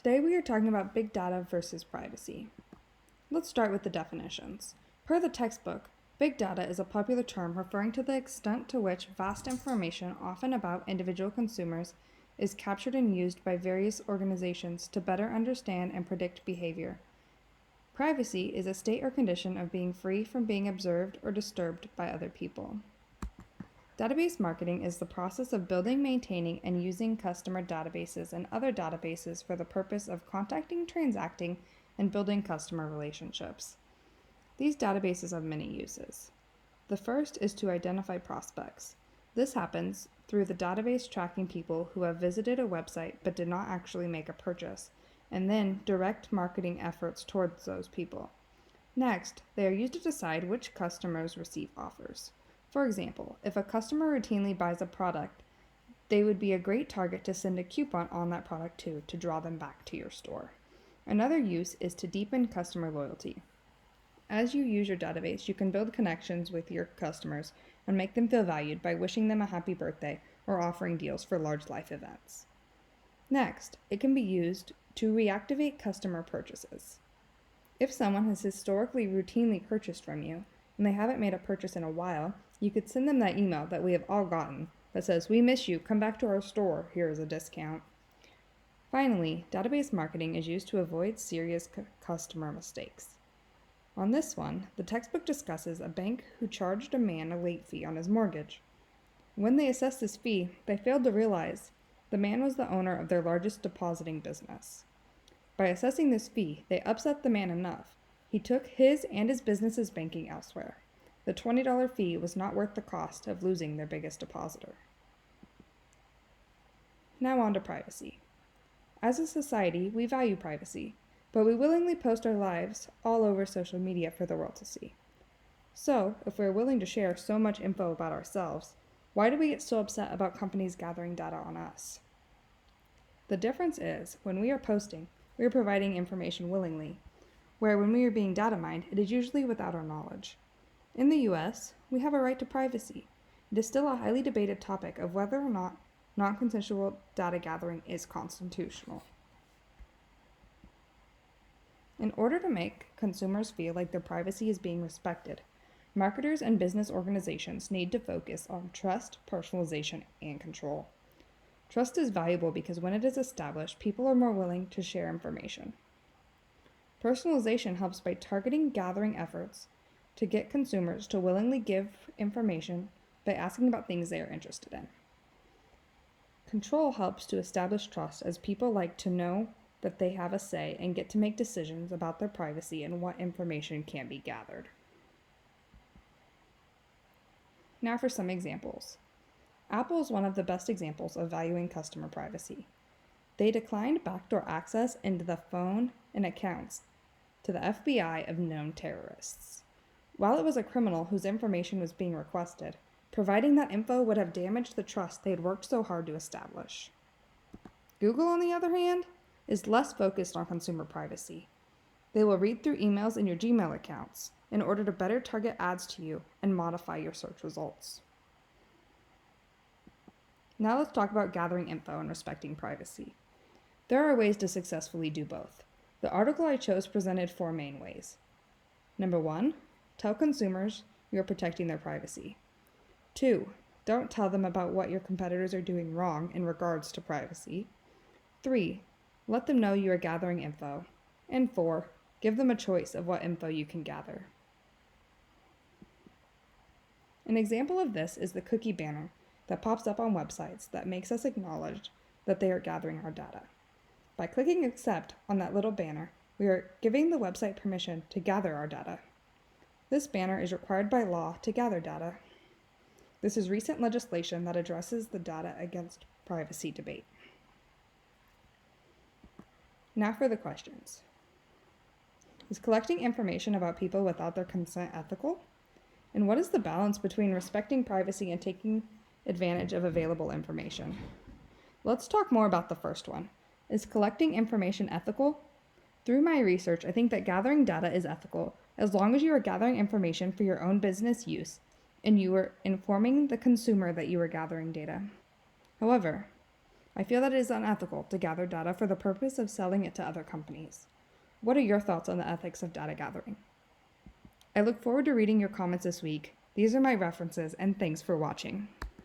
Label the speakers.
Speaker 1: Today we are talking about big data versus privacy. Let's start with the definitions. Per the textbook, big data is a popular term referring to the extent to which vast information, often about individual consumers, is captured and used by various organizations to better understand and predict behavior. Privacy is a state or condition of being free from being observed or disturbed by other people. Database marketing is the process of building, maintaining, and using customer databases and other databases for the purpose of contacting, transacting, and building customer relationships. These databases have many uses. The first is to identify prospects. This happens through the database tracking people who have visited a website but did not actually make a purchase, and then direct marketing efforts towards those people. Next, they are used to decide which customers receive offers. For example, if a customer routinely buys a product, they would be a great target to send a coupon on that product to draw them back to your store. Another use is to deepen customer loyalty. As you use your database, you can build connections with your customers and make them feel valued by wishing them a happy birthday or offering deals for large life events. Next, it can be used to reactivate customer purchases. If someone has historically routinely purchased from you and they haven't made a purchase in a while, you could send them that email that we have all gotten that says, "We miss you, come back to our store, here is a discount." Finally, database marketing is used to avoid serious customer mistakes. On this one, the textbook discusses a bank who charged a man a late fee on his mortgage. When they assessed this fee, they failed to realize the man was the owner of their largest depositing business. By assessing this fee, they upset the man enough. He took his and his business's banking elsewhere. The $20 fee was not worth the cost of losing their biggest depositor. Now on to privacy. As a society, we value privacy, but we willingly post our lives all over social media for the world to see. So, if we're willing to share so much info about ourselves, why do we get so upset about companies gathering data on us? The difference is, when we are posting, we are providing information willingly, where when we are being data mined, it is usually without our knowledge. In the US, we have a right to privacy. It is still a highly debated topic of whether or not non-consensual data gathering is constitutional. In order to make consumers feel like their privacy is being respected, marketers and business organizations need to focus on trust, personalization, and control. Trust is valuable because when it is established, people are more willing to share information. Personalization helps by targeting gathering efforts to get consumers to willingly give information by asking about things they are interested in. Control helps to establish trust as people like to know that they have a say and get to make decisions about their privacy and what information can be gathered. Now for some examples. Apple is one of the best examples of valuing customer privacy. They declined backdoor access into the phone and accounts to the FBI of known terrorists. While it was a criminal whose information was being requested, providing that info would have damaged the trust they had worked so hard to establish. Google, on the other hand, is less focused on consumer privacy. They will read through emails in your Gmail accounts in order to better target ads to you and modify your search results. Now let's talk about gathering info and respecting privacy. There are ways to successfully do both. The article I chose presented 4 main ways. Number 1, tell consumers you are protecting their privacy. 2, don't tell them about what your competitors are doing wrong in regards to privacy. 3, let them know you are gathering info. And 4, give them a choice of what info you can gather. An example of this is the cookie banner that pops up on websites that makes us acknowledge that they are gathering our data. By clicking accept on that little banner, we are giving the website permission to gather our data. This banner is required by law to gather data. This is recent legislation that addresses the data against privacy debate. Now for the questions. Is collecting information about people without their consent ethical? And what is the balance between respecting privacy and taking advantage of available information? Let's talk more about the first one. Is collecting information ethical? Through my research, I think that gathering data is ethical as long as you are gathering information for your own business use and you are informing the consumer that you are gathering data. However, I feel that it is unethical to gather data for the purpose of selling it to other companies. What are your thoughts on the ethics of data gathering? I look forward to reading your comments this week. These are my references, and thanks for watching.